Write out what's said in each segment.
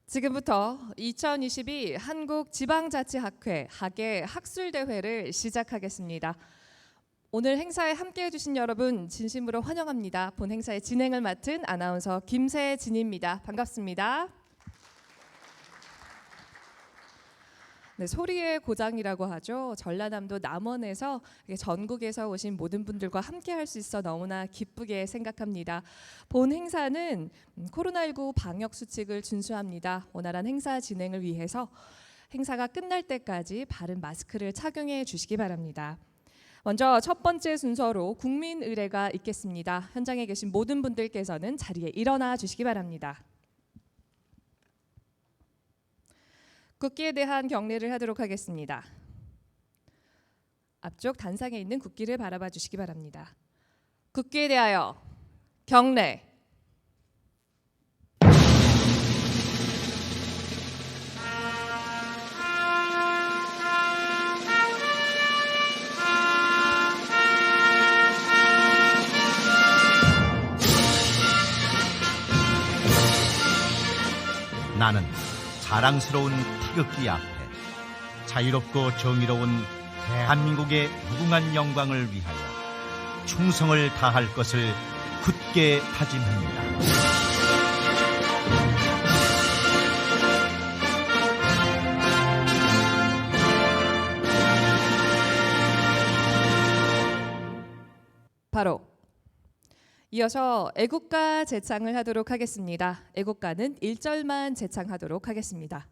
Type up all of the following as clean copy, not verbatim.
지금부터 2022 한국지방자치학회 학예 학술대회를 시작하겠습니다. 오늘 행사에 함께해 주신 여러분 진심으로 환영합니다. 본 행사의 진행을 맡은 아나운서 김세진입니다. 반갑습니다. 네, 소리의 고장이라고 하죠. 전라남도 남원에서 전국에서 오신 모든 분들과 함께 할 수 있어 너무나 기쁘게 생각합니다. 본 행사는 코로나19 방역 수칙을 준수합니다. 원활한 행사 진행을 위해서 행사가 끝날 때까지 바른 마스크를 착용해 주시기 바랍니다. 먼저 첫 번째 순서로 국민 의례가 있겠습니다. 현장에 계신 모든 분들께서는 자리에 일어나 주시기 바랍니다. 국기에 대한 경례를 하도록 하겠습니다. 앞쪽 단상에 있는 국기를 바라봐 주시기 바랍니다. 국기에 대하여 경례. 나는 자랑스러운 태극기 앞에 자유롭고 정의로운 대한민국의 무궁한 영광을 위하여 충성을 다할 것을 굳게 다짐합니다. 바로 이어서 애국가 제창을 하도록 하겠습니다. 애국가는 1절만 제창하도록 하겠습니다.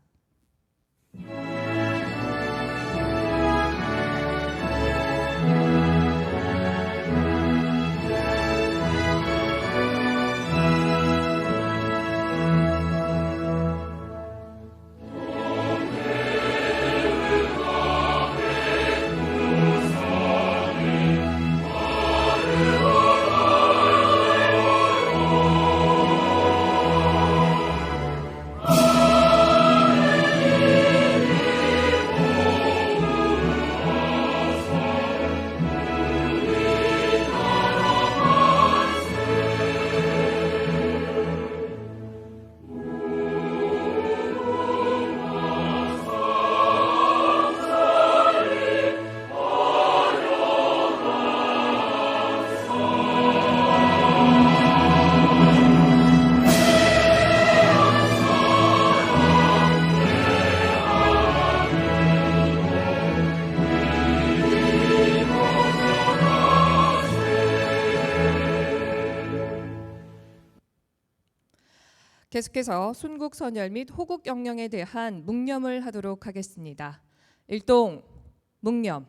계속해서 순국선열 및 호국영령에 대한 묵념을 하도록 하겠습니다. 일동 묵념.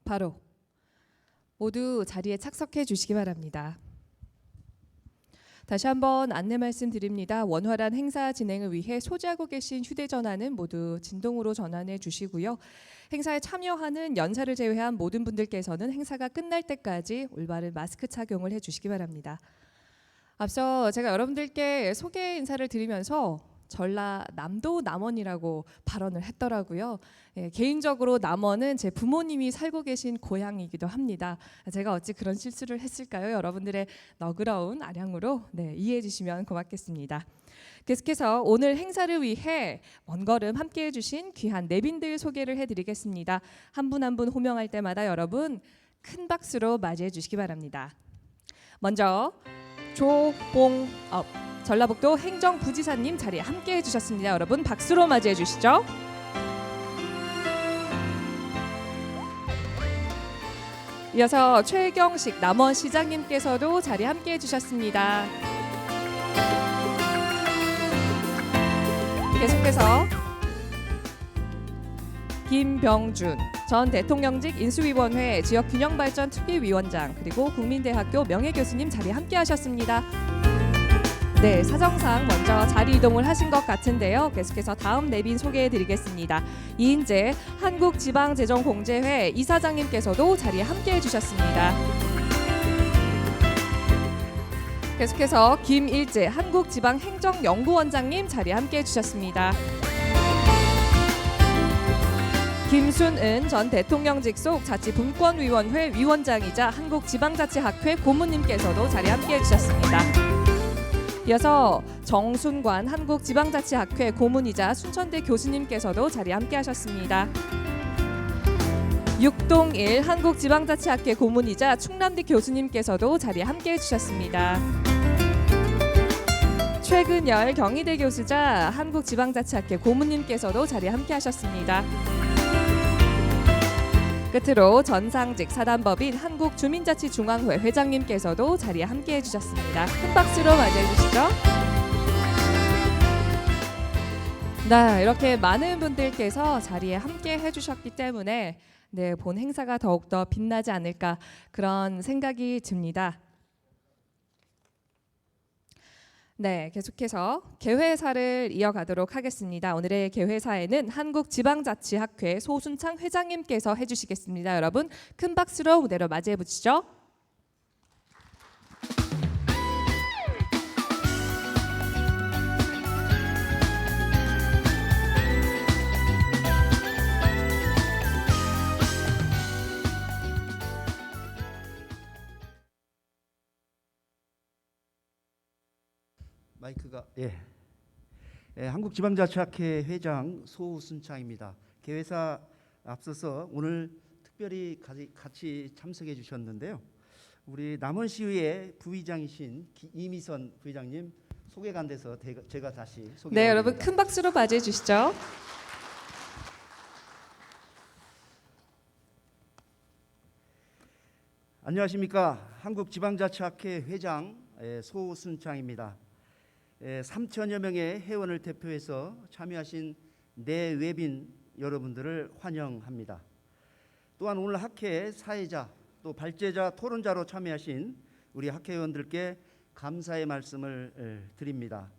바로 모두 자리에 착석해 주시기 바랍니다. 다시 한번 안내 말씀드립니다. 원활한 행사 진행을 위해 소지하고 계신 휴대전화는 모두 진동으로 전환해 주시고요. 행사에 참여하는 연사를 제외한 모든 분들께서는 행사가 끝날 때까지 올바른 마스크 착용을 해주시기 바랍니다. 앞서 제가 여러분들께 소개 인사를 드리면서 전라남도 남원이라고 발언을 했더라고요. 개인적으로 남원은 제 부모님이 살고 계신 고향이기도 합니다. 제가 어찌 그런 실수를 했을까요? 여러분들의 너그러운 아량으로 이해해 주시면 고맙겠습니다. 계속해서 오늘 행사를 위해 먼 걸음 함께해 주신 귀한 내빈들 소개를 해드리겠습니다. 한 분 한 분 호명할 때마다 여러분 큰 박수로 맞이해 주시기 바랍니다. 먼저 조봉업 전라북도 행정부지사님 자리에 함께해 주셨습니다. 여러분 박수로 맞이해 주시죠. 이어서 최경식 남원시장님께서도 자리에 함께해 주셨습니다. 계속해서 김병준 전 대통령직 인수위원회 지역균형발전 특위위원장 그리고 국민대학교 명예교수님 자리에 함께하셨습니다. 네, 사정상 먼저 자리 이동을 하신 것 같은데요. 계속해서 다음 내빈 소개해드리겠습니다. 이인재 한국지방재정공제회 이사장님께서도 자리에 함께해 주셨습니다. 계속해서 김일재 한국지방행정연구원장님 자리에 함께해 주셨습니다. 김순은 전 대통령직 속 자치분권위원회 위원장이자 한국지방자치학회 고문님께서도 자리에 함께해 주셨습니다. 이어서 정순관 한국지방자치학회 고문이자 순천대 교수님께서도 자리에 함께하셨습니다. 육동일 한국지방자치학회 고문이자 충남대 교수님께서도 자리에 함께해 주셨습니다. 최근열 경희대 교수자 한국지방자치학회 고문님께서도 자리에 함께하셨습니다. 끝으로 전상직 사단법인 한국주민자치중앙회 회장님께서도 자리에 함께해 주셨습니다. 큰 박수로 맞이해 주시죠. 네, 이렇게 많은 분들께서 자리에 함께해 주셨기 때문에 네, 본 행사가 더욱더 빛나지 않을까 그런 생각이 듭니다. 네, 계속해서 개회사를 이어가도록 하겠습니다. 오늘의 개회사에는 한국지방자치학회 소순창 회장님께서 해주시겠습니다. 여러분 큰 박수로 무대로 맞이해 보시죠. 마이크가 한국지방자치학회 회장 소순창입니다. 개회사 앞서서 오늘 특별히 같이 참석해 주셨는데요. 우리 남원시의회 부의장이신 이미선 부의장님 소개가 안 돼서 제가 다시 소개합니다. 네, 여러분 큰 박수로 맞이해 주시죠. 안녕하십니까. 한국지방자치학회 회장 소순창입니다. 3천여 명의 회원을 대표해서 참여하신 내외빈 여러분들을 환영합니다. 또한 오늘 학회 사회자 또 발제자 토론자로 참여하신 우리 학회의원들께 감사의 말씀을 드립니다.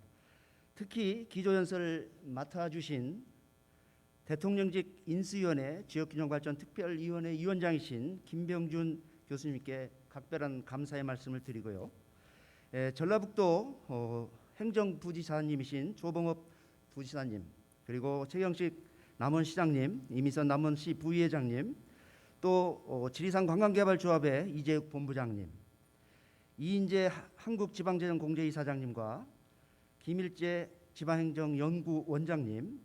특히 기조연설을 맡아주신 대통령직 인수위원회 지역균형발전특별위원회 위원장이신 김병준 교수님께 각별한 감사의 말씀을 드리고요. 전라북도 행정부지사님이신 조봉업 부지사님, 그리고 최경식 남원시장님, 이미선 남원시 부의회장님, 또 지리산 관광개발조합의 이재욱 본부장님, 이인재 한국지방재정공제이사장님과 김일재 지방행정연구원장님,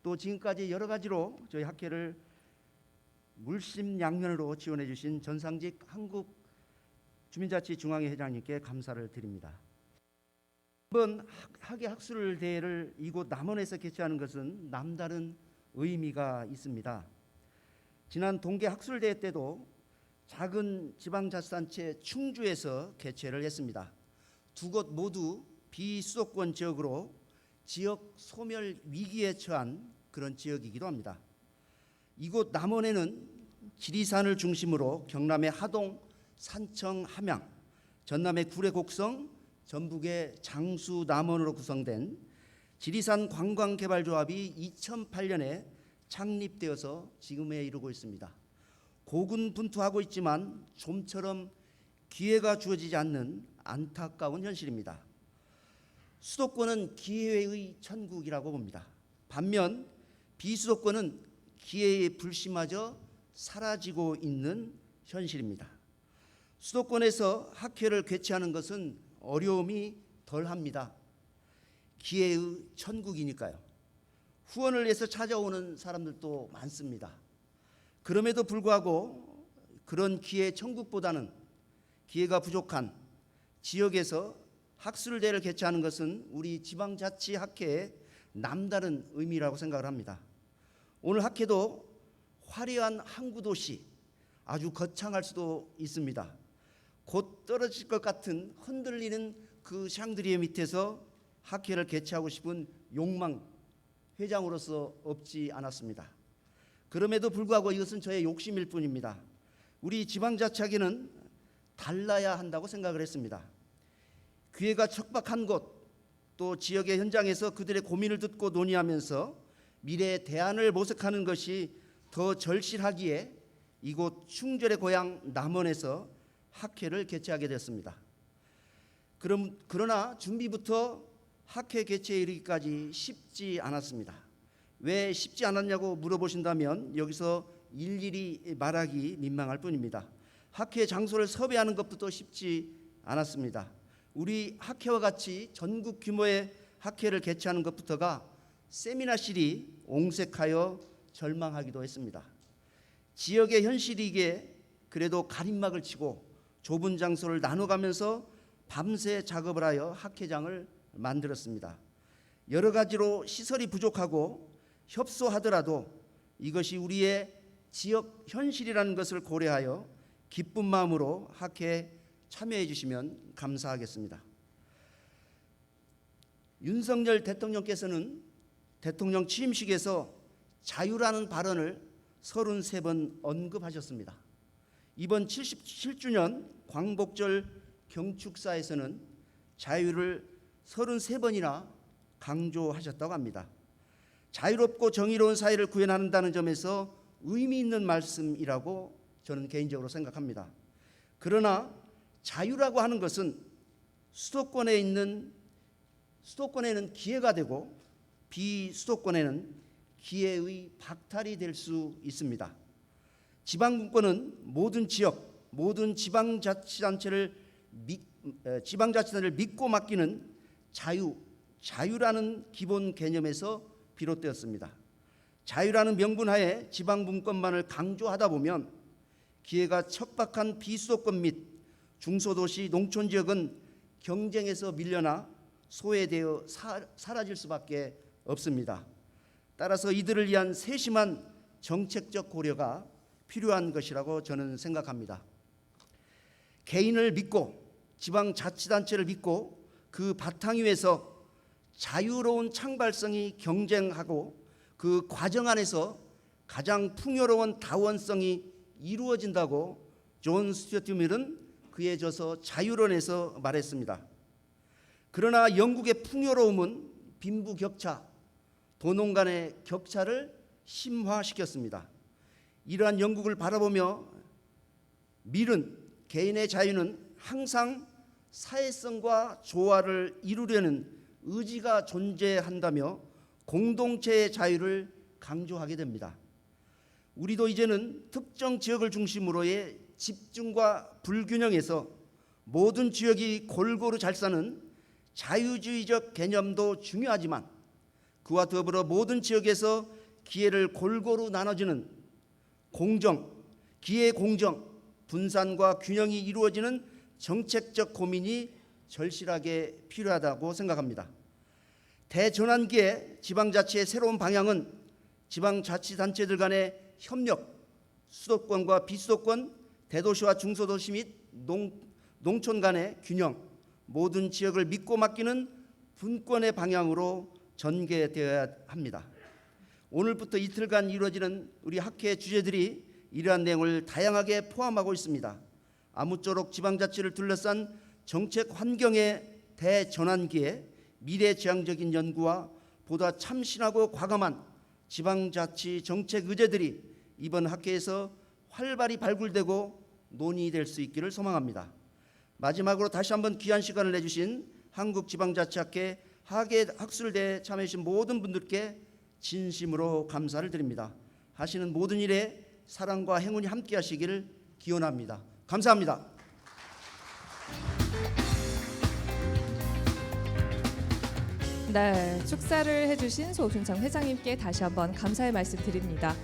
또 지금까지 여러 가지로 저희 학회를 물심양면으로 지원해 주신 전상직 한국주민자치중앙회 회장님께 감사를 드립니다. 이번 학예 학술 대회를 이곳 남원에서 개최하는 것은 남다른 의미가 있습니다. 지난 동계 학술 대회 때도 작은 지방자치단체 충주에서 개최를 했습니다. 두 곳 모두 비수도권 지역으로 지역 소멸 위기에 처한 그런 지역이기도 합니다. 이곳 남원에는 지리산을 중심으로 경남의 하동, 산청, 함양, 전남의 구례, 곡성, 전북의 장수, 남원으로 구성된 지리산 관광개발조합이 2008년에 창립되어서 지금에 이르고 있습니다. 고군분투하고 있지만 좀처럼 기회가 주어지지 않는 안타까운 현실입니다. 수도권은 기회의 천국이라고 봅니다. 반면 비수도권은 기회의 불씨마저 사라지고 있는 현실입니다. 수도권에서 학회를 개최하는 것은 어려움이 덜합니다. 기회의 천국이니까요. 후원을 위해서 찾아오는 사람들도 많습니다. 그럼에도 불구하고 그런 기회 천국보다는 기회가 부족한 지역에서 학술대회를 개최하는 것은 우리 지방자치학회의 남다른 의미라고 생각을 합니다. 오늘 학회도 화려한 항구 도시, 아주 거창할 수도 있습니다. 곧 떨어질 것 같은 흔들리는 그 샹드리에 밑에서 학회를 개최하고 싶은 욕망, 회장으로서 없지 않았습니다. 그럼에도 불구하고 이것은 저의 욕심일 뿐입니다. 우리 지방자치학회는 달라야 한다고 생각을 했습니다. 기회가 척박한 곳, 또 지역의 현장에서 그들의 고민을 듣고 논의하면서 미래의 대안을 모색하는 것이 더 절실하기에 이곳 충절의 고향 남원에서 학회를 개최하게 됐습니다. 그러나 준비부터 학회 개최에 이르기까지 쉽지 않았습니다. 왜 쉽지 않았냐고 물어보신다면 여기서 일일이 말하기 민망할 뿐입니다. 학회 장소를 섭외하는 것부터 쉽지 않았습니다. 우리 학회와 같이 전국 규모의 학회를 개최하는 것부터가 세미나실이 옹색하여 절망하기도 했습니다. 지역의 현실이기에 그래도 가림막을 치고 좁은 장소를 나눠가면서 밤새 작업을 하여 학회장을 만들었습니다. 여러 가지로 시설이 부족하고 협소하더라도 이것이 우리의 지역 현실이라는 것을 고려하여 기쁜 마음으로 학회에 참여해 주시면 감사하겠습니다. 윤석열 대통령께서는 대통령 취임식에서 자유라는 발언을 33번 언급하셨습니다. 이번 77주년 광복절 경축사에서는 자유를 33번이나 강조하셨다고 합니다. 자유롭고 정의로운 사회를 구현한다는 점에서 의미 있는 말씀이라고 저는 개인적으로 생각합니다. 그러나 자유라고 하는 것은 수도권에는 기회가 되고 비수도권에는 기회의 박탈이 될 수 있습니다. 지방분권은 모든 지역, 모든 지방자치단체를 믿고 맡기는 자유라는 기본 개념에서 비롯되었습니다. 자유라는 명분하에 지방분권만을 강조하다 보면 기회가 척박한 비수도권 및 중소도시 농촌지역은 경쟁에서 밀려나 소외되어 사라질 수밖에 없습니다. 따라서 이들을 위한 세심한 정책적 고려가 필요한 것이라고 저는 생각합니다. 개인을 믿고 지방자치단체를 믿고 그 바탕 위에서 자유로운 창발성이 경쟁하고 그 과정 안에서 가장 풍요로운 다원성이 이루어진다고 존 스튜어트 밀은 그의 저서 자유론에서 말했습니다. 그러나 영국의 풍요로움은 빈부격차, 도농 간의 격차를 심화시켰습니다. 이러한 영국을 바라보며 밀은 개인의 자유는 항상 사회성과 조화를 이루려는 의지가 존재한다며 공동체의 자유를 강조하게 됩니다. 우리도 이제는 특정 지역을 중심으로의 집중과 불균형에서 모든 지역이 골고루 잘 사는 자유주의적 개념도 중요하지만 그와 더불어 모든 지역에서 기회를 골고루 나눠주는 기회 공정, 분산과 균형이 이루어지는 정책적 고민이 절실하게 필요하다고 생각합니다. 대전환기의 지방자치의 새로운 방향은 지방자치단체들 간의 협력, 수도권과 비수도권, 대도시와 중소도시 및 농촌 간의 균형, 모든 지역을 믿고 맡기는 분권의 방향으로 전개되어야 합니다. 오늘부터 이틀간 이루어지는 우리 학회 주제들이 이러한 내용을 다양하게 포함하고 있습니다. 아무쪼록 지방자치를 둘러싼 정책 환경의 대전환기에 미래지향적인 연구와 보다 참신하고 과감한 지방자치 정책 의제들이 이번 학회에서 활발히 발굴되고 논의될 수 있기를 소망합니다. 마지막으로 다시 한번 귀한 시간을 내주신 한국지방자치학회 학술대회에 참여해주신 모든 분들께 진심으로 감사를 드립니다. 하시는 모든 일에 사랑과 행운이 함께 하시기를 기원합니다. 감사합니다. 네, 축사를 해주신 소순창 회장님께 다시 한번 감사의 말씀 드립니다.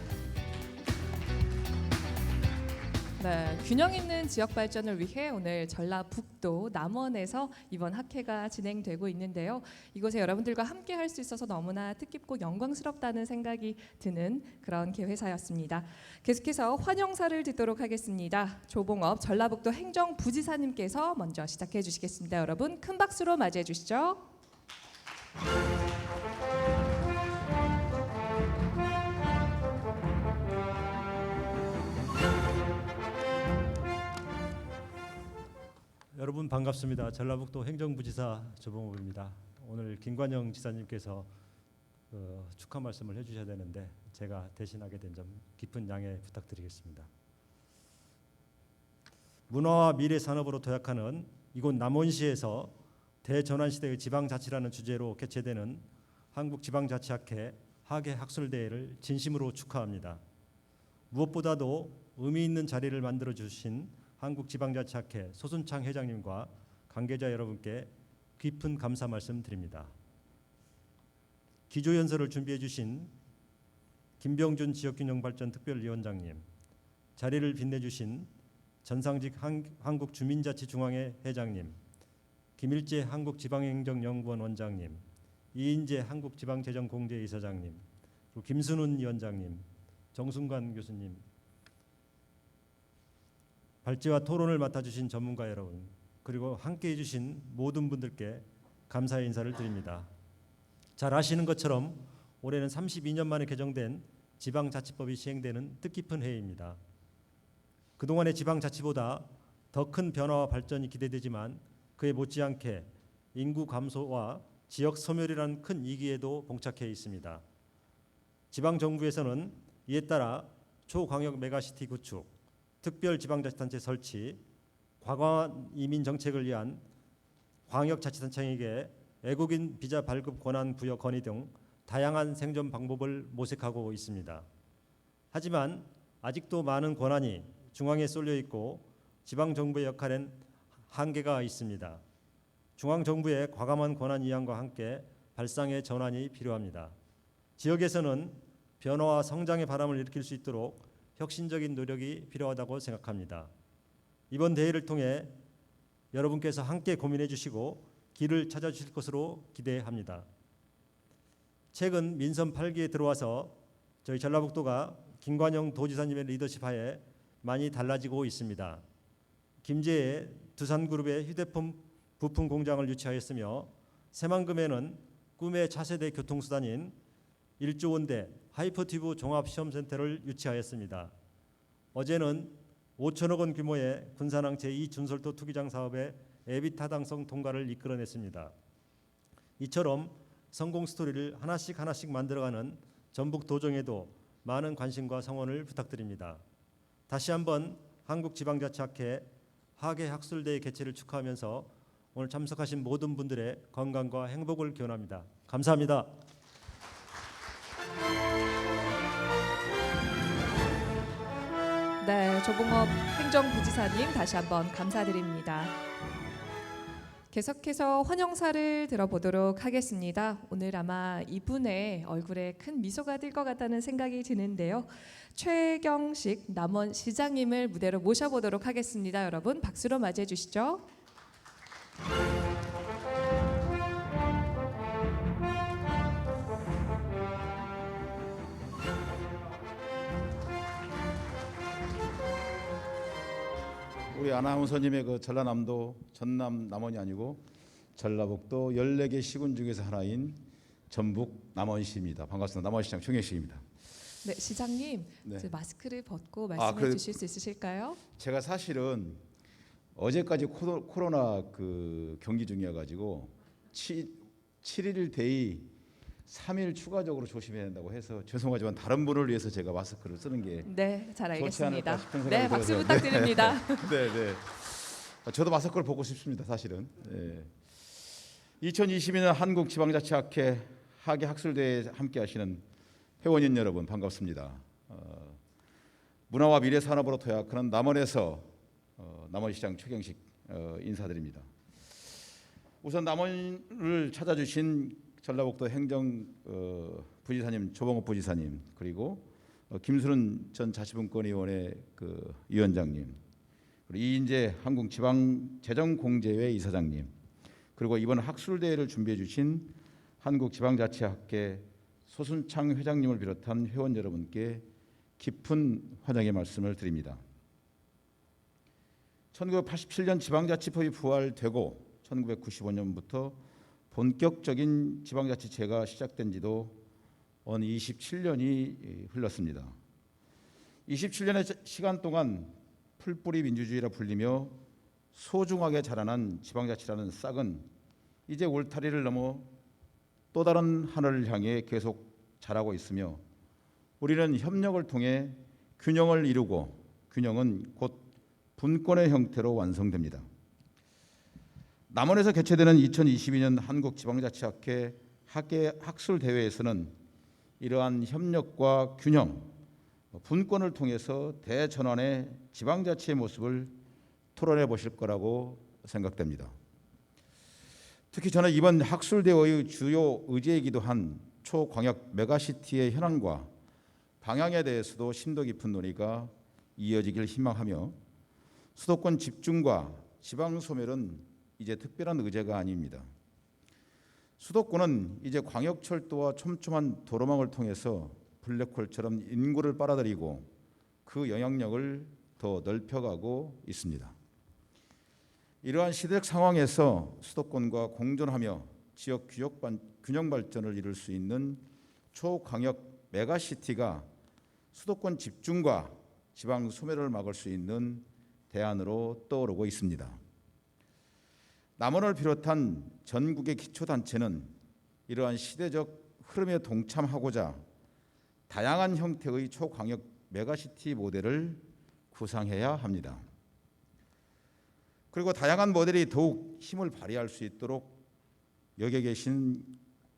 네, 균형 있는 지역 발전을 위해 오늘 전라북도 남원에서 이번 학회가 진행되고 있는데요. 이곳에 여러분들과 함께 할 수 있어서 너무나 뜻깊고 영광스럽다는 생각이 드는 그런 개회사였습니다. 계속해서 환영사를 듣도록 하겠습니다. 조봉업 전라북도 행정부지사님께서 먼저 시작해 주시겠습니다. 여러분 큰 박수로 맞이해 주시죠. 여러분 반갑습니다. 전라북도 행정부지사 조봉업입니다. 오늘 김관영 지사님께서 축하 말씀을 해주셔야 되는데 제가 대신하게 된 점 깊은 양해 부탁드리겠습니다. 문화와 미래 산업으로 도약하는 이곳 남원시에서 대전환 시대의 지방자치라는 주제로 개최되는 한국지방자치학회 학예학술대회를 진심으로 축하합니다. 무엇보다도 의미 있는 자리를 만들어 주신 한국지방자치학회 소순창 회장님과 관계자 여러분께 깊은 감사 말씀드립니다. 기조연설을 준비해 주신 김병준 지역균형발전특별위원장님, 자리를 빛내주신 전상직 한국주민자치중앙회 회장님, 김일재 한국지방행정연구원 원장님, 이인재 한국지방재정공제이사장님, 그리고 김순훈 위원장님, 정순관 교수님, 발제와 토론을 맡아주신 전문가 여러분, 그리고 함께해 주신 모든 분들께 감사의 인사를 드립니다. 잘 아시는 것처럼 올해는 32년 만에 개정된 지방자치법이 시행되는 뜻깊은 해입니다. 그동안의 지방자치보다 더 큰 변화와 발전이 기대되지만 그에 못지않게 인구 감소와 지역 소멸이라는 큰 위기에도 봉착해 있습니다. 지방정부에서는 이에 따라 초광역 메가시티 구축, 특별지방자치단체 설치, 과관 이민 정책을 위한 광역자치단체에게 외국인 비자 발급 권한 부여 건의 등 다양한 생존 방법을 모색하고 있습니다. 하지만 아직도 많은 권한이 중앙에 쏠려 있고 지방정부의 역할엔 한계가 있습니다. 중앙정부의 과감한 권한 이양과 함께 발상의 전환이 필요합니다. 지역에서는 변화와 성장의 바람을 일으킬 수 있도록 혁신적인 노력이 필요하다고 생각합니다. 이번 대회를 통해 여러분께서 함께 고민해 주시고 길을 찾아주실 것으로 기대합니다. 최근 민선 8기에 들어와서 저희 전라북도가 김관영 도지사님의 리더십 하에 많이 달라지고 있습니다. 김제에 두산그룹의 휴대폰 부품 공장을 유치하였으며 새만금에는 꿈의 차세대 교통수단인 1조 원대 하이퍼튜브 종합시험센터를 유치하였습니다. 어제는 5천억 원 규모의 군산항 제2준설도 투기장 사업의 애비타당성 통과를 이끌어냈습니다. 이처럼 성공 스토리를 하나씩 만들어가는 전북 도정에도 많은 관심과 성원을 부탁드립니다. 다시 한번 한국지방자치학회 학예학술대회 개최를 축하하면서 오늘 참석하신 모든 분들의 건강과 행복을 기원합니다. 감사합니다. 네, 조봉업 행정부지사님 다시 한번 감사드립니다. 계속해서 환영사를 들어보도록 하겠습니다. 오늘 아마 이분의 얼굴에 큰 미소가 뜰 것 같다는 생각이 드는데요. 최경식 남원시장님을 무대로 모셔보도록 하겠습니다. 여러분 박수로 맞이해 주시죠. 우리 아나운서님의 그 전라남도 전남 남원이 아니고 전라북도 14개 시군 중에서 하나인 전북 남원시입니다. 반갑습니다. 남원시장 최경식입니다. 네, 시장님 네. 이제 마스크를 벗고 말씀해 주실 수 있으실까요? 제가 사실은 어제까지 코로나 그 경기 중이어가지고 7일 데이 3일 추가적으로 조심해야 된다고 해서 죄송하지만 다른 분을 위해서 제가 마스크를 쓰는 게 네, 잘 좋지 않을까 알겠습니다. 싶은 생각이 네, 박수 들어서. 부탁드립니다. 네, 네. 저도 마스크를 벗고 싶습니다. 사실은. 네. 2022년 한국지방자치학회 학예학술대회에 함께하시는 회원님 여러분 반갑습니다. 문화와 미래 산업으로 도약하는 남원에서 남원시장 최경식 인사드립니다. 우선 남원을 찾아주신 전라북도 행정 부지사님 조봉업 부지사님 그리고 김수른 전 자치분권위원회 그 위원장님, 그리고 이인재 한국지방재정공제회 이사장님, 그리고 이번 학술대회를 준비해 주신 한국지방자치학회 소순창 회장님을 비롯한 회원 여러분께 깊은 환영의 말씀을 드립니다. 1987년 지방자치법이 부활되고 1995년부터 본격적인 지방자치제가 시작된 지도 언 27년이 흘렀습니다. 27년의 시간 동안 풀뿌리 민주주의라 불리며 소중하게 자라난 지방자치라는 싹은 이제 울타리를 넘어 또 다른 하늘을 향해 계속 자라고 있으며 우리는 협력을 통해 균형을 이루고 균형은 곧 분권의 형태로 완성됩니다. 남원에서 개최되는 2022년 한국지방자치학회 학술대회에서는 이러한 협력과 균형, 분권을 통해서 대전환의 지방자치의 모습을 토론해 보실 거라고 생각됩니다. 특히 저는 이번 학술대회의 주요 의제이기도 한 초광역 메가시티의 현황과 방향에 대해서도 심도 깊은 논의가 이어지길 희망하며 수도권 집중과 지방 소멸은 이제 특별한 의제가 아닙니다. 수도권은 이제 광역철도와 촘촘한 도로망을 통해서 블랙홀처럼 인구를 빨아들이고 그 영향력을 더 넓혀가고 있습니다. 이러한 시대적 상황에서 수도권과 공존하며 지역 균형 발전을 이룰 수 있는 초광역 메가시티가 수도권 집중과 지방 소멸을 막을 수 있는 대안으로 떠오르고 있습니다. 남원을 비롯한 전국의 기초단체는 이러한 시대적 흐름에 동참하고자 다양한 형태의 초광역 메가시티 모델을 구상해야 합니다. 그리고 다양한 모델이 더욱 힘을 발휘할 수 있도록 여기에 계신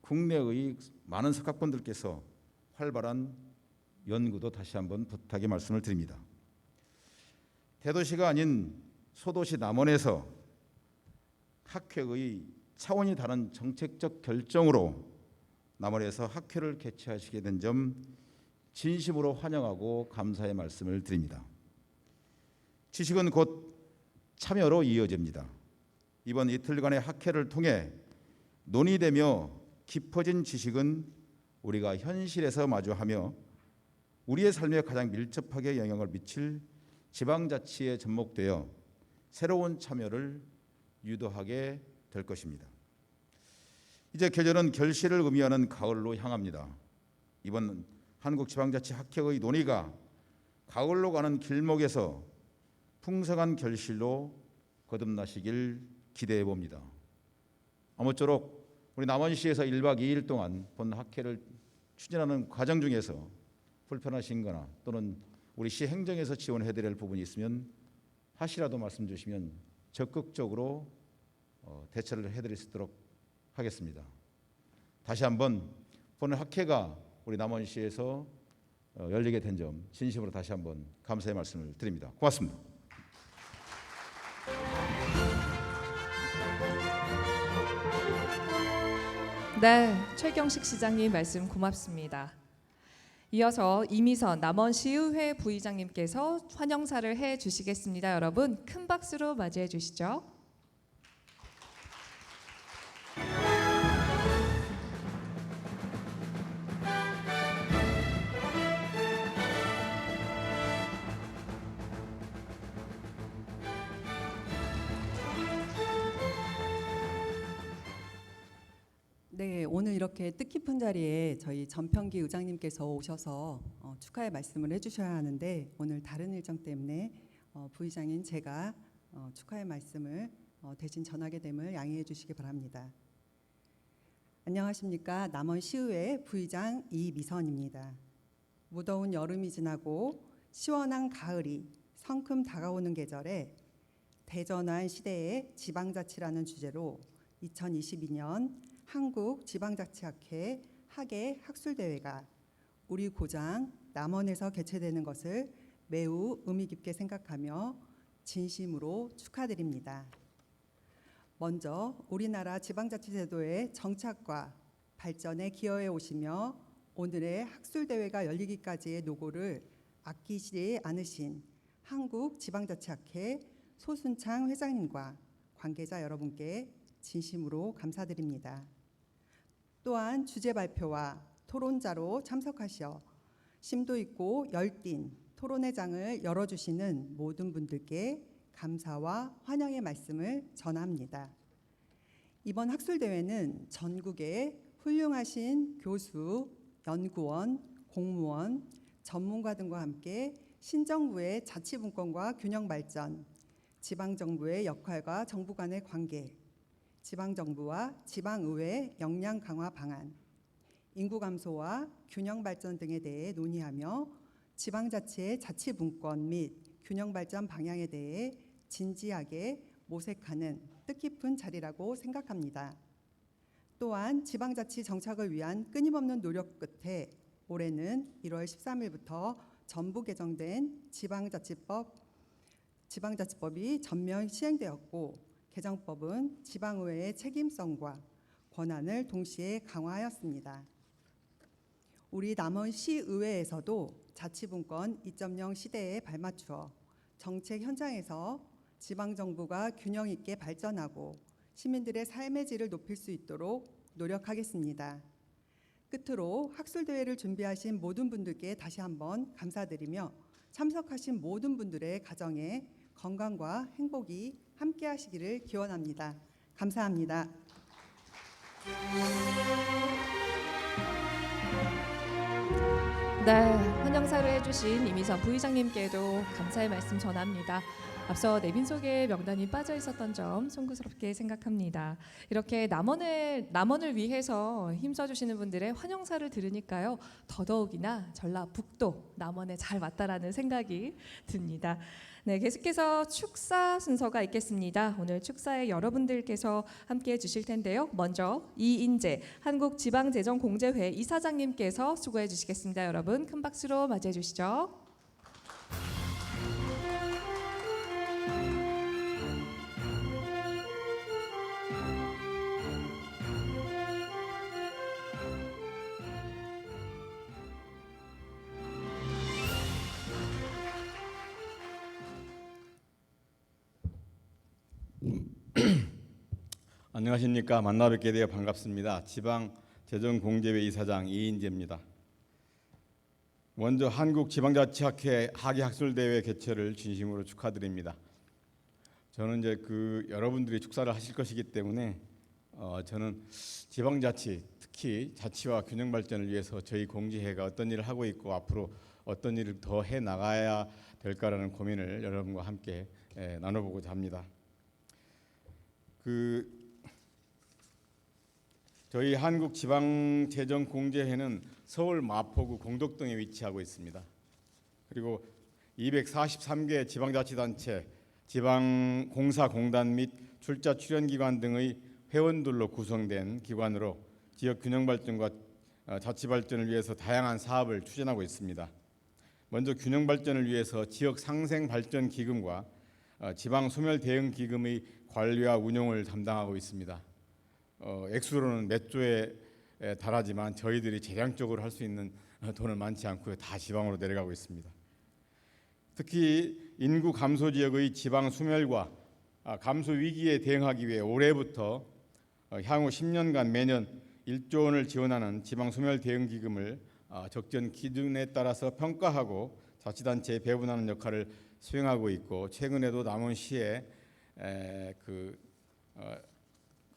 국내의 많은 석학분들께서 활발한 연구도 다시 한번 부탁의 말씀을 드립니다. 대도시가 아닌 소도시 남원에서 학회의 차원이 다른 정책적 결정으로 남원에서 학회를 개최하시게 된 점 진심으로 환영하고 감사의 말씀을 드립니다. 지식은 곧 참여로 이어집니다. 이번 이틀간의 학회를 통해 논의되며 깊어진 지식은 우리가 현실에서 마주하며 우리의 삶에 가장 밀접하게 영향을 미칠 지방자치에 접목되어 새로운 참여를 유도하게 될 것입니다. 이제 계절은 결실을 의미하는 가을로 향합니다. 이번 한국지방자치학회의 논의가 가을로 가는 길목에서 풍성한 결실로 거듭나시길 기대해 봅니다. 아무쪼록 우리 남원시에서 1박 2일 동안 본 학회를 추진하는 과정 중에서 불편하신 거나 또는 우리 시 행정에서 지원해 드릴 부분이 있으면 하시라도 말씀 주시면 적극적으로 대처를 해드릴 수 있도록 하겠습니다. 다시 한번 본 학회가 우리 남원시에서 열리게 된 점 진심으로 다시 한번 감사의 말씀을 드립니다. 고맙습니다. 네, 최경식 시장님 말씀 고맙습니다. 이어서 이미선 남원시의회 부의장님께서 환영사를 해주시겠습니다. 여러분 큰 박수로 맞이해 주시죠. 네, 오늘 이렇게 뜻깊은 자리에 저희 전평기 의장님께서 오셔서 축하의 말씀을 해주셔야 하는데 오늘 다른 일정 때문에 부의장인 제가 축하의 말씀을 대신 전하게 됨을 양해해 주시기 바랍니다. 안녕하십니까. 남원시의회 부의장 이미선입니다. 무더운 여름이 지나고 시원한 가을이 성큼 다가오는 계절에 대전환 시대의 지방자치라는 주제로 2022년 한국지방자치학회 학예 학술대회가 우리 고장 남원에서 개최되는 것을 매우 의미 깊게 생각하며 진심으로 축하드립니다. 먼저 우리나라 지방자치제도의 정착과 발전에 기여해 오시며 오늘의 학술대회가 열리기까지의 노고를 아끼지 않으신 한국지방자치학회 소순창 회장님과 관계자 여러분께 진심으로 감사드립니다. 또한 주제 발표와 토론자로 참석하시어 심도 있고 열띤 토론회 장을 열어주시는 모든 분들께 감사와 환영의 말씀을 전합니다. 이번 학술대회는 전국의 훌륭하신 교수, 연구원, 공무원, 전문가 등과 함께 신정부의 자치분권과 균형 발전, 지방정부의 역할과 정부 간의 관계, 지방정부와 지방의회 역량 강화 방안, 인구 감소와 균형 발전 등에 대해 논의하며 지방자치의 자치분권 및 균형 발전 방향에 대해 진지하게 모색하는 뜻깊은 자리라고 생각합니다. 또한 지방자치 정착을 위한 끊임없는 노력 끝에 올해는 1월 13일부터 전부 개정된 지방자치법이 전면 시행되었고 개정법은 지방의회의 책임성과 권한을 동시에 강화하였습니다. 우리 남원시의회에서도 자치분권 2.0 시대에 발맞추어 정책 현장에서 지방정부가 균형 있게 발전하고 시민들의 삶의 질을 높일 수 있도록 노력하겠습니다. 끝으로 학술대회를 준비하신 모든 분들께 다시 한번 감사드리며 참석하신 모든 분들의 가정에 건강과 행복이 함께하시기를 기원합니다. 감사합니다. 네, 환영사를 해주신 이미선 부의장님께도 감사의 말씀 전합니다. 앞서 내빈 속에 명단이 빠져 있었던 점 송구스럽게 생각합니다. 이렇게 남원을 위해서 힘써주시는 분들의 환영사를 들으니까요, 더더욱이나 전라북도 남원에 잘 왔다라는 생각이 듭니다. 네, 계속해서 축사 순서가 있겠습니다. 오늘 축사에 여러분들께서 함께해 주실 텐데요. 먼저 이인재 한국지방재정공제회 이사장님께서 수고해 주시겠습니다. 여러분 큰 박수로 맞이해 주시죠. 안녕하십니까. 만나 뵙게 되어 반갑습니다. 지방재정공제회 이사장 이인재입니다. 먼저 한국지방자치학회 학예학술대회 개최를 진심으로 축하드립니다. 저는 이제 여러분들이 축사를 하실 것이기 때문에 저는 지방자치, 특히 자치와 균형 발전을 위해서 저희 공제회가 어떤 일을 하고 있고 앞으로 어떤 일을 더 해 나가야 될까라는 고민을 여러분과 함께 나눠보고자 합니다. 저희 한국지방재정공제회는 서울 마포구 공덕동에 위치하고 있습니다. 그리고 243개 지방자치단체, 지방공사공단 및 출자 출연기관 등의 회원들로 구성된 기관으로 지역 균형 발전과 자치 발전을 위해서 다양한 사업을 추진하고 있습니다. 먼저 균형 발전을 위해서 지역 상생 발전 기금과 지방 소멸 대응 기금의 관리와 운용을 담당하고 있습니다. 액수로는 몇 조에 달하지만 저희들이 재량적으로 할 수 있는 돈은 많지 않고요. 다 지방으로 내려가고 있습니다. 특히 인구 감소 지역의 지방 소멸과 감소 위기에 대응하기 위해 올해부터 향후 10년간 매년 1조 원을 지원하는 지방 소멸 대응 기금을 적정 기준에 따라서 평가하고 자치단체에 배분하는 역할을 수행하고 있고 최근에도 남원시에 그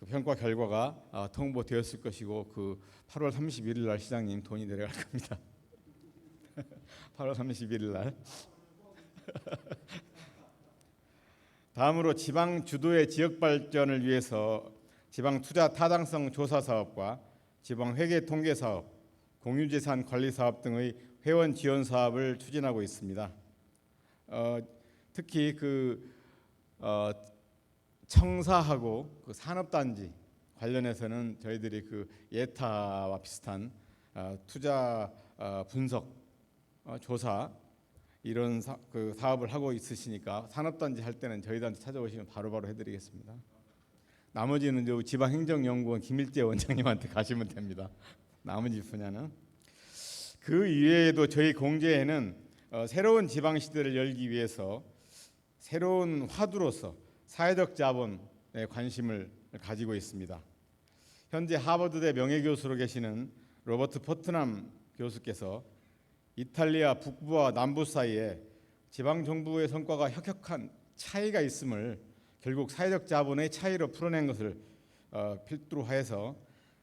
평가 결과가 통보되었을 것이고 8월 31일 날 시장님 돈이 내려갈 겁니다. 8월 31일 날. 다음으로 지방 주도의 지역 발전을 위해서 지방 투자 타당성 조사 사업과 지방 회계 통계 사업, 공유재산 관리 사업 등의 회원 지원 사업을 추진하고 있습니다. 특히 청사하고 산업단지 관련해서는 저희들이 예타와 비슷한 투자 분석 조사 이런 사업을 하고 있으시니까 산업단지 할 때는 저희들한테 찾아오시면 바로바로 해드리겠습니다. 나머지는 지방행정연구원 김일재 원장님한테 가시면 됩니다. 나머지 분야는 그 이외에도 저희 공제에는 새로운 지방 시대를 열기 위해서 새로운 화두로서 사회적 자본에 관심을 가지고 있습니다. 현재 하버드대 명예교수로 계시는 로버트 포트남 교수께서 이탈리아 북부와 남부 사이에 지방 정부의 성과가 혁혁한 차이가 있음을 결국 사회적 자본의 차이로 풀어낸 것을 필두로 하여서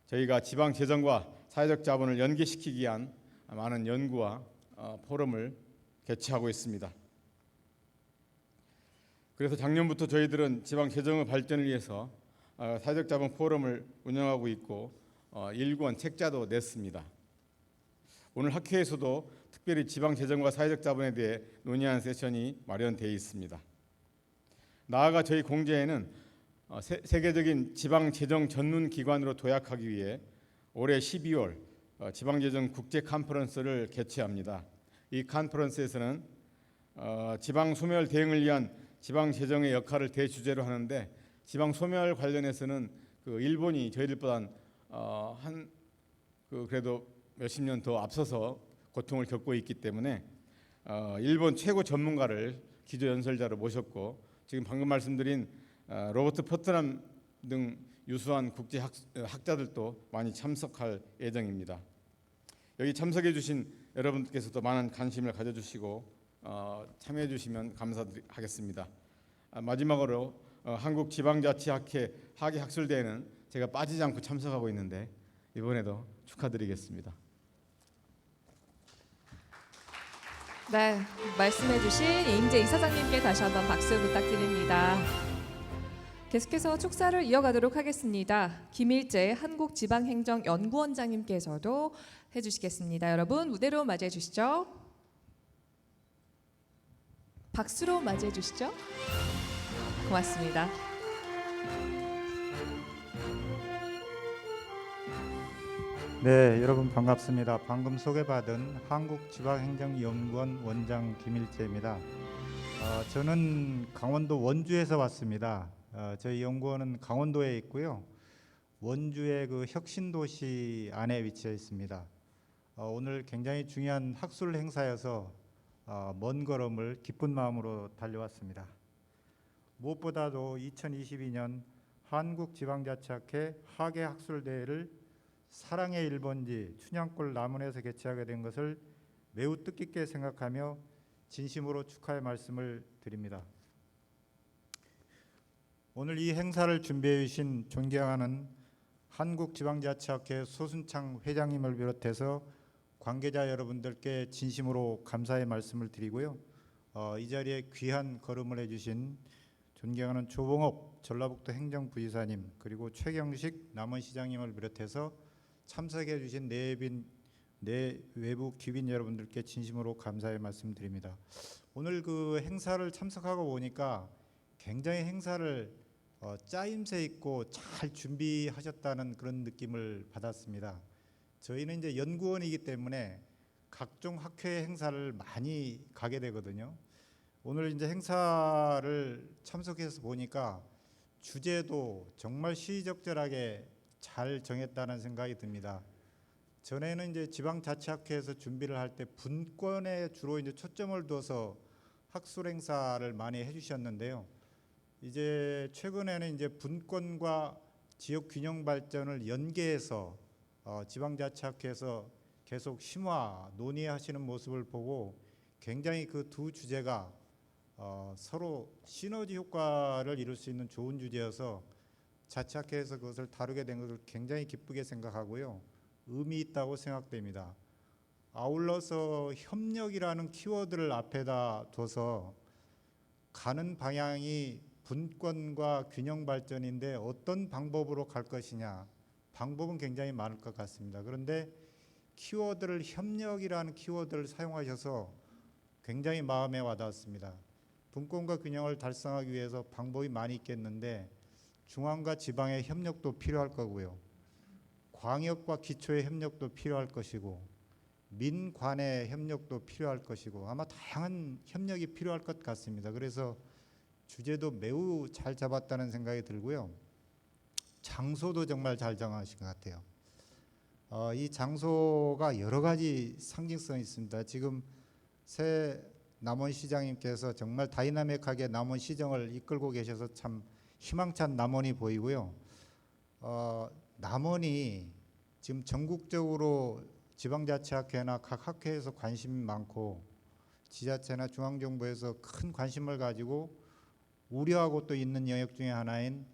저희가 지방 재정과 사회적 자본을 연계시키기 위한 많은 연구와 포럼을 개최하고 있습니다. 그래서 작년부터 저희들은 지방 재정의 발전을 위해서 사회적 자본 포럼을 운영하고 있고 일권 책자도 냈습니다. 오늘 학회에서도 특별히 지방 재정과 사회적 자본에 대해 논의하는 세션이 마련되어 있습니다. 나아가 저희 공제에는 세계적인 지방 재정 전문 기관으로 도약하기 위해 올해 12월 지방재정 국제 컨퍼런스를 개최합니다. 이 컨퍼런스에서는 지방 소멸 대응을 위한 지방 재정의 역할을 대주제로 하는데 지방 소멸 관련해서는 그 일본이 저희들보단 그래도 몇십 년 더 앞서서 고통을 겪고 있기 때문에 일본 최고 전문가를 기조 연설자로 모셨고 지금 방금 말씀드린 로버트 포트남 등 유수한 국제 학자들도 많이 참석할 예정입니다. 여기 참석해 주신 여러분께서도 많은 관심을 가져주시고 참여해 주시면 감사하겠습니다. 마지막으로 한국지방자치학회 학예학술대회는 제가 빠지지 않고 참석하고 있는데 이번에도 축하드리겠습니다. 네, 말씀해주신 이임재 이사장님께 다시 한번 박수 부탁드립니다. 계속해서 축사를 이어가도록 하겠습니다. 김일재 한국지방행정연구원장님께서도 해주시겠습니다. 여러분 무대로 맞이해 주시죠. 박수로 맞이해 주시죠. 고맙습니다. 네, 여러분 반갑습니다. 방금 소개받은 한국지방행정연구원 원장 김일재입니다. 저는 강원도 원주에서 왔습니다. 저희 연구원은 강원도에 있고요. 원주의 그 혁신도시 안에 위치해 있습니다. 오늘 굉장히 중요한 학술 행사여서 먼 걸음을 기쁜 마음으로 달려왔습니다. 무엇보다도 2022년 한국지방자치학회 학예학술대회를 사랑의 1번지 춘향골 남원에서 개최하게 된 것을 매우 뜻깊게 생각하며 진심으로 축하의 말씀을 드립니다. 오늘 이 행사를 준비해 주신 존경하는 한국지방자치학회 소순창 회장님을 비롯해서 관계자 여러분들께 진심으로 감사의 말씀을 드리고요. 이 자리에 귀한 걸음을 해주신 존경하는 조봉옥 전라북도 행정부지사님 그리고 최경식 남원시장님을 비롯해서 참석해 주신 외부 귀빈 여러분들께 진심으로 감사의 말씀드립니다. 오늘 그 행사를 참석하고 보니까 굉장히 행사를 짜임새 있고 잘 준비하셨다는 그런 느낌을 받았습니다. 저희는 이제 연구원이기 때문에 각종 학회 행사를 많이 가게 되거든요. 오늘 이제 행사를 참석해서 보니까 주제도 정말 시의적절하게 잘 정했다는 생각이 듭니다. 전에는 이제 지방자치학회에서 준비를 할 때 분권에 주로 이제 초점을 둬서 학술 행사를 많이 해주셨는데요. 이제 최근에는 이제 분권과 지역 균형 발전을 연계해서 지방자치학회에서 계속 심화 논의하시는 모습을 보고 굉장히 그 두 주제가 서로 시너지 효과를 이룰 수 있는 좋은 주제여서 자치학회에서 그것을 다루게 된 것을 굉장히 기쁘게 생각하고요. 의미 있다고 생각됩니다. 아울러서 협력이라는 키워드를 앞에다 둬서 가는 방향이 분권과 균형 발전인데 어떤 방법으로 갈 것이냐. 방법은 굉장히 많을 것 같습니다. 그런데 키워드를 협력이라는 키워드를 사용하셔서 굉장히 마음에 와닿았습니다. 분권과 균형을 달성하기 위해서 방법이 많이 있겠는데 중앙과 지방의 협력도 필요할 거고요. 광역과 기초의 협력도 필요할 것이고 민관의 협력도 필요할 것이고 아마 다양한 협력이 필요할 것 같습니다. 그래서 주제도 매우 잘 잡았다는 생각이 들고요. 장소도 정말 잘 정하신 것 같아요. 이 장소가 여러 가지 상징성이 있습니다. 지금 새 남원시장님께서 정말 다이나믹하게 남원시정을 이끌고 계셔서 참 희망찬 남원이 보이고요. 남원이 지금 전국적으로 지방자치학회나 각 학회에서 관심이 많고 지자체나 중앙정부에서 큰 관심을 가지고 우려하고 또 있는 영역 중에 하나인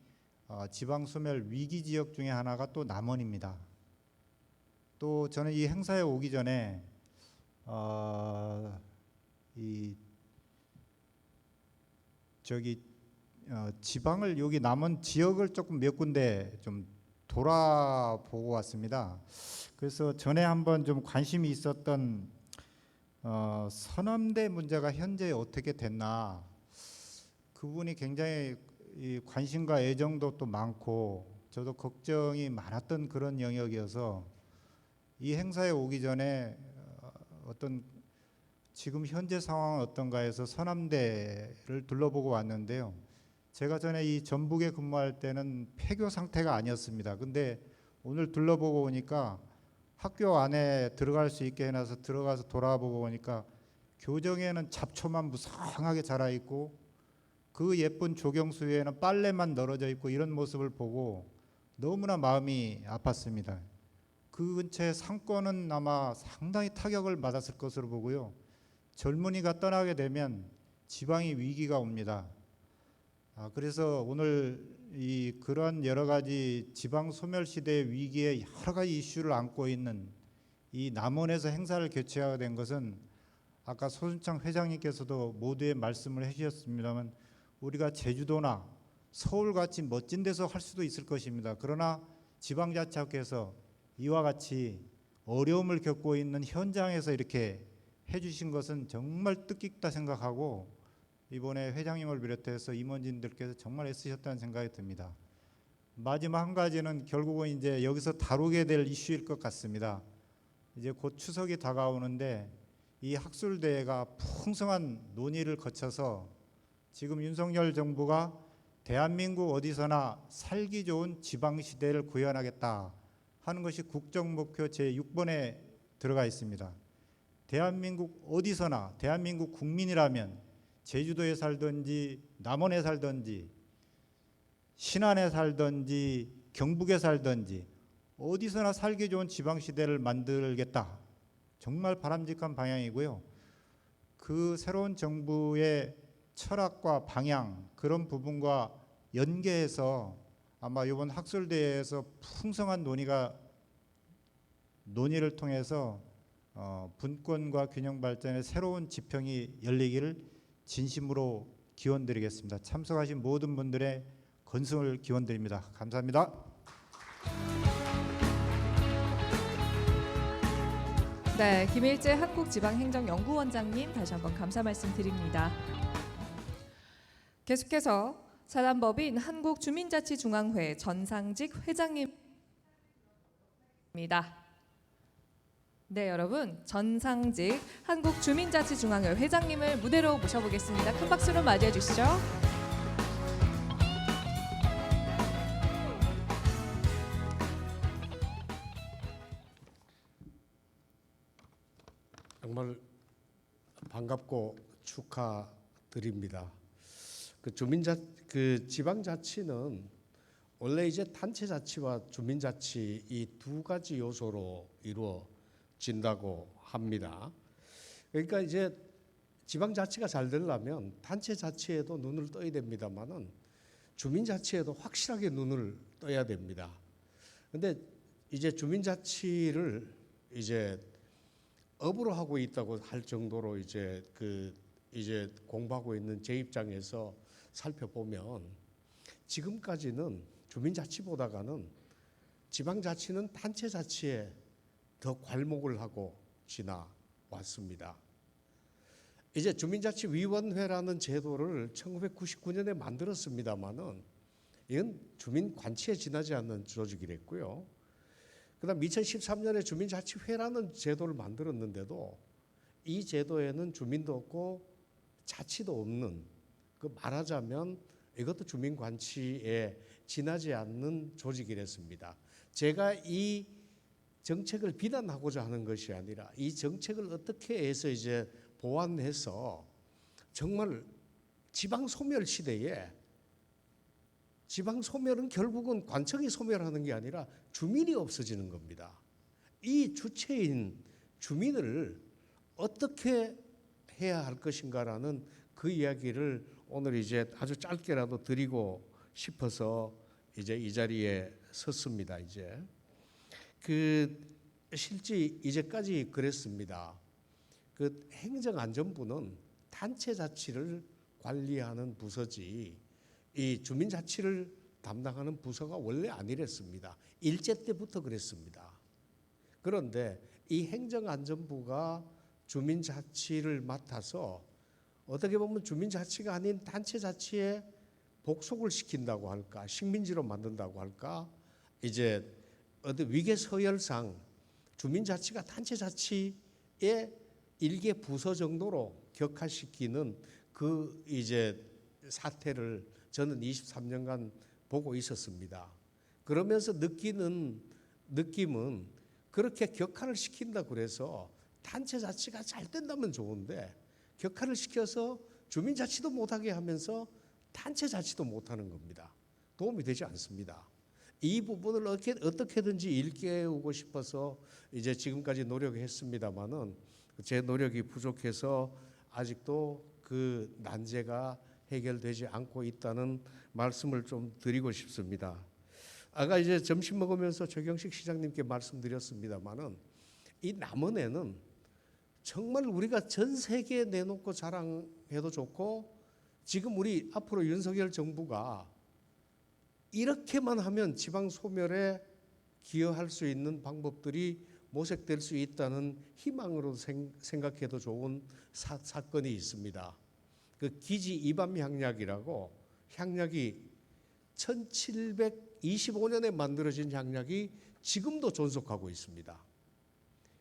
지방소멸 위기지역 중에 하나가 또 남원입니다. 또 저는 이 행사에 오기 전에 지방을 여기 남원 지역을 조금 몇 군데 좀 돌아보고 왔습니다. 그래서 전에 한번 좀 관심이 있었던 서남대 문제가 현재 어떻게 됐나, 그분이 굉장히 이 관심과 애정도 또 많고 저도 걱정이 많았던 그런 영역이어서 이 행사에 오기 전에 어떤 지금 현재 상황은 어떤가 해서 서남대를 둘러보고 왔는데요. 제가 전에 이 전북에 근무할 때는 폐교 상태가 아니었습니다. 근데 오늘 둘러보고 오니까 학교 안에 들어갈 수 있게 해놔서 들어가서 돌아보고 오니까 교정에는 잡초만 무성하게 자라 있고 그 예쁜 조경수 위에는 빨래만 널어져 있고 이런 모습을 보고 너무나 마음이 아팠습니다. 그 근처에 상권은 아마 상당히 타격을 받았을 것으로 보고요. 젊은이가 떠나게 되면 지방이 위기가 옵니다. 그래서 오늘 그런 여러 가지 지방 소멸 시대의 위기에 여러 가지 이슈를 안고 있는 이 남원에서 행사를 개최하게 된 것은 아까 소순창 회장님께서도 모두의 말씀을 해주셨습니다만 우리가 제주도나 서울같이 멋진 데서 할 수도 있을 것입니다. 그러나 지방자치학회에서 이와 같이 어려움을 겪고 있는 현장에서 이렇게 해주신 것은 정말 뜻깊다 생각하고 이번에 회장님을 비롯해서 임원진들께서 정말 애쓰셨다는 생각이 듭니다. 마지막 한 가지는 결국은 이제 여기서 다루게 될 이슈일 것 같습니다. 이제 곧 추석이 다가오는데 이 학술대회가 풍성한 논의를 거쳐서 지금 윤석열 정부가 대한민국 어디서나 살기 좋은 지방시대를 구현하겠다 하는 것이 국정목표 제6번에 들어가 있습니다. 대한민국 어디서나 대한민국 국민이라면 제주도에 살든지 남원에 살든지 신안에 살든지 경북에 살든지 어디서나 살기 좋은 지방시대를 만들겠다. 정말 바람직한 방향이고요. 그 새로운 정부의 철학과 방향 그런 부분과 연계해서 아마 이번 학술대회에서 풍성한 논의를 통해서 분권과 균형 발전의 새로운 지평이 열리기를 진심으로 기원드리겠습니다. 참석하신 모든 분들의 건승을 기원드립니다. 감사합니다. 네, 김일재 한국지방행정연구원장님 다시 한번 감사 말씀드립니다. 계속해서 사단법인 한국주민자치중앙회 전상직 회장님입니다. 네, 여러분 전상직 한국주민자치중앙회 회장님을 무대로 모셔보겠습니다. 큰 박수로 맞이해 주시죠. 정말 반갑고 축하드립니다. 그 지방자치는 원래 이제 단체자치와 주민자치 이 두 가지 요소로 이루어진다고 합니다. 그러니까 이제 지방자치가 잘 되려면 단체자치에도 눈을 떠야 됩니다만은 주민자치에도 확실하게 눈을 떠야 됩니다. 근데 이제 주민자치를 이제 업으로 하고 있다고 할 정도로 이제 공부하고 있는 제 입장에서 살펴보면 지금까지는 주민자치보다가는 지방자치는 단체자치에 더 괄목을 하고 지나왔습니다. 이제 주민자치위원회라는 제도를 1999년에 만들었습니다만은 이건 주민관치에 지나지 않는 조직이랬고요. 그다음 2013년에 주민자치회라는 제도를 만들었는데도 이 제도에는 주민도 없고 자치도 없는 말하자면 이것도 주민관치에 지나지 않는 조직이랬습니다. 제가 이 정책을 비난하고자 하는 것이 아니라 이 정책을 어떻게 해서 이제 보완해서 정말 지방 소멸 시대에 지방 소멸은 결국은 관청이 소멸하는 게 아니라 주민이 없어지는 겁니다. 이 주체인 주민을 어떻게 해야 할 것인가라는 그 이야기를 오늘 이제 아주 짧게라도 드리고 싶어서 이제 이 자리에 섰습니다. 이제 실제 이제까지 그랬습니다. 그 행정안전부는 단체자치를 관리하는 부서지 이 주민자치를 담당하는 부서가 원래 아니랬습니다. 일제 때부터 그랬습니다. 그런데 이 행정안전부가 주민자치를 맡아서 어떻게 보면 주민자치가 아닌 단체자치에 복속을 시킨다고 할까, 식민지로 만든다고 할까, 이제 어떤 위계서열상 주민자치가 단체자치의 일개 부서 정도로 격화시키는 그 이제 사태를 저는 23년간 보고 있었습니다. 그러면서 느끼는 느낌은 그렇게 격화를 시킨다 그래서 단체자치가 잘 된다면 좋은데 격화를 시켜서 주민자치도 못하게 하면서 단체자치도 못하는 겁니다. 도움이 되지 않습니다. 이 부분을 어떻게든지 일깨우고 싶어서 이제 지금까지 노력했습니다마는 제 노력이 부족해서 아직도 그 난제가 해결되지 않고 있다는 말씀을 좀 드리고 싶습니다. 아까 이제 점심 먹으면서 최경식 시장님께 말씀드렸습니다마는 이 남원에는 정말 우리가 전 세계에 내놓고 자랑해도 좋고 지금 우리 앞으로 윤석열 정부가 이렇게만 하면 지방 소멸에 기여할 수 있는 방법들이 모색될 수 있다는 희망으로 생각해도 좋은 사건이 있습니다. 그 기지 이밤 향약이라고 향약이 1725년에 만들어진 향약이 지금도 존속하고 있습니다.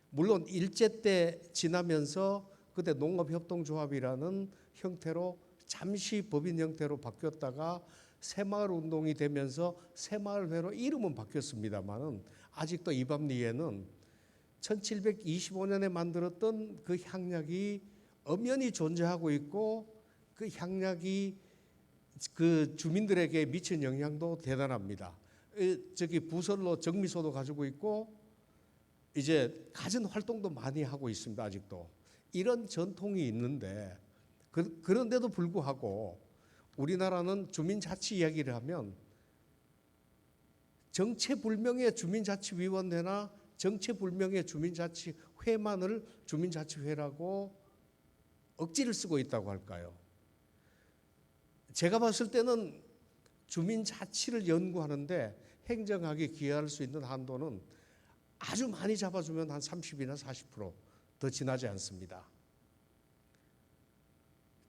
물론 일제 때 지나면서 그때 농업협동조합이라는 형태로 잠시 법인 형태로 바뀌었다가 새마을 운동이 되면서 새마을회로 이름은 바뀌었습니다만은 아직도 이밤리에는 1725년에 만들었던 그 향약이 엄연히 존재하고 있고 그 향약이 그 주민들에게 미친 영향도 대단합니다. 저기 부설로 정미소도 가지고 있고 이제 갖은 활동도 많이 하고 있습니다. 아직도 이런 전통이 있는데 그런데도 불구하고 우리나라는 주민자치 이야기를 하면 정체불명의 주민자치위원회나 정체불명의 주민자치회만을 주민자치회라고 억지를 쓰고 있다고 할까요? 제가 봤을 때는 주민자치를 연구하는데 행정학에 기여할 수 있는 한도는 아주 많이 잡아주면 한 30이나 40%더 지나지 않습니다.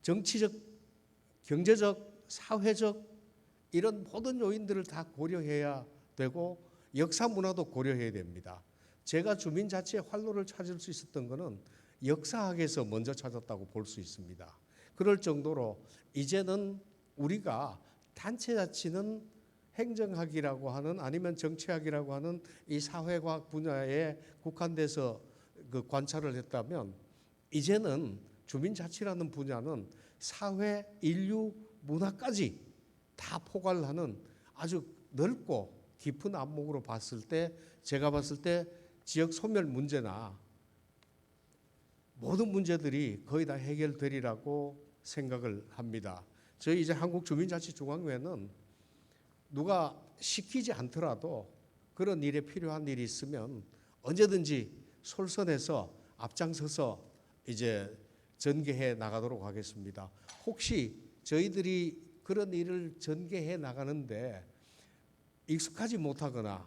정치적, 경제적, 사회적 이런 모든 요인들을 다 고려해야 되고 역사 문화도 고려해야 됩니다. 제가 주민자치의 활로를 찾을 수 있었던 것은 역사학에서 먼저 찾았다고 볼 수 있습니다. 그럴 정도로 이제는 우리가 단체자치는 행정학이라고 하는 아니면 정치학이라고 하는 이 사회과학 분야에 국한돼서 그 관찰을 했다면 이제는 주민자치라는 분야는 사회, 인류, 문화까지 다 포괄하는 아주 넓고 깊은 안목으로 봤을 때 제가 봤을 때 지역 소멸 문제나 모든 문제들이 거의 다 해결되리라고 생각을 합니다. 저희 이제 한국주민자치중앙회는 누가 시키지 않더라도 그런 일에 필요한 일이 있으면 언제든지 솔선해서 앞장서서 이제 전개해 나가도록 하겠습니다. 혹시 저희들이 그런 일을 전개해 나가는데 익숙하지 못하거나